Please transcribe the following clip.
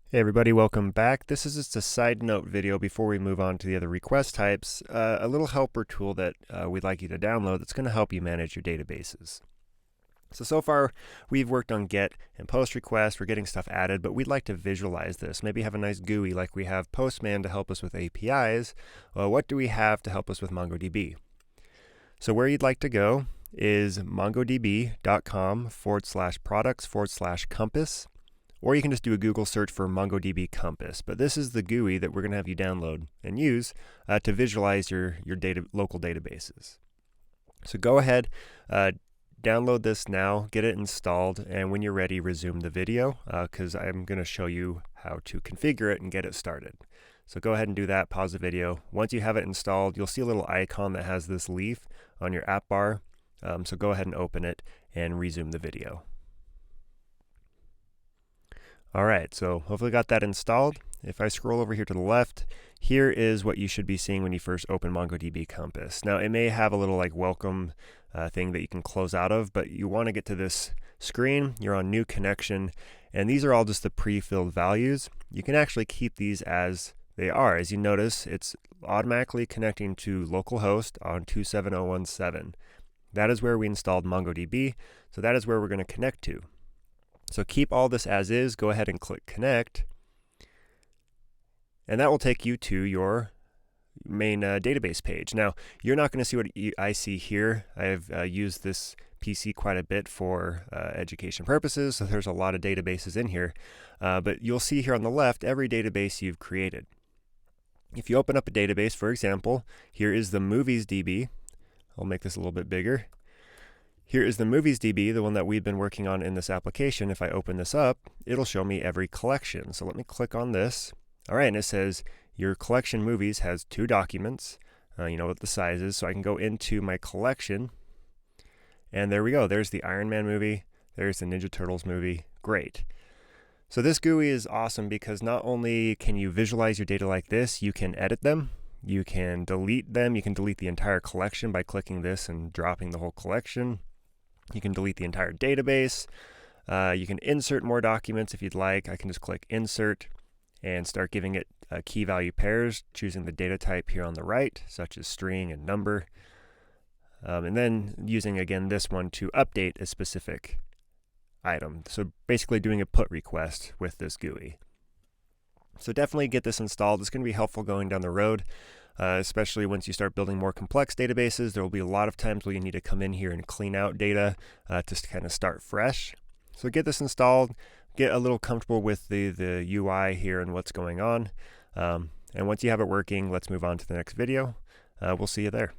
Hey everybody, welcome back. This is just a side note video before we move on to the other request types, a little helper tool that we'd like you to download that's going to help you manage your databases. So far we've worked on GET and POST requests, we're getting stuff added, but we'd like to visualize this, maybe have a nice GUI like we have Postman to help us with APIs. Well, what do we have to help us with MongoDB? So where you'd like to go is mongodb.com/products/compass. Or you can just do a Google search for MongoDB Compass. But this is the GUI that we're going to have you download and use to visualize your local databases. So go ahead, download this now, get it installed, and when you're ready, resume the video because I'm going to show you how to configure it and get it started. So go ahead and do that, pause the video. Once you have it installed, you'll see a little icon that has this leaf on your app bar. So go ahead and open it and resume the video. Alright, so hopefully got that installed. If I scroll over here to the left, here is what you should be seeing when you first open MongoDB Compass. Now it may have a little like welcome thing that you can close out of, but you want to get to this screen, you're on new connection, and these are all just the pre-filled values. You can actually keep these as they are. As you notice, it's automatically connecting to localhost on 27017. That is where we installed MongoDB, so that is where we're going to connect to. So keep all this as is, go ahead and click connect, and that will take you to your main database page. Now, you're not going to see what I see here. I've used this PC quite a bit for education purposes, so there's a lot of databases in here, but you'll see here on the left every database you've created. If you open up a database, for example, here is the Movies DB. I'll make this a little bit bigger. Here is the Movies DB, the one that we've been working on in this application. If I open this up, it'll show me every collection. So let me click on this. All right, and it says your collection movies has 2 documents. You know what the size is, so I can go into my collection. And there we go. There's the Iron Man movie. There's the Ninja Turtles movie. Great. So this GUI is awesome because not only can you visualize your data like this, you can edit them. You can delete them. You can delete the entire collection by clicking this and dropping the whole collection. You can delete the entire database. You can insert more documents if you'd like. I can just click insert and start giving it key value pairs, choosing the data type here on the right, such as string and number. And then using again this one to update a specific item. So basically doing a put request with this GUI. So definitely get this installed. It's going to be helpful going down the road. Especially once you start building more complex databases, there will be a lot of times where you need to come in here and clean out data to kind of start fresh. So get this installed, get a little comfortable with the UI here and what's going on. And once you have it working, let's move on to the next video. We'll see you there.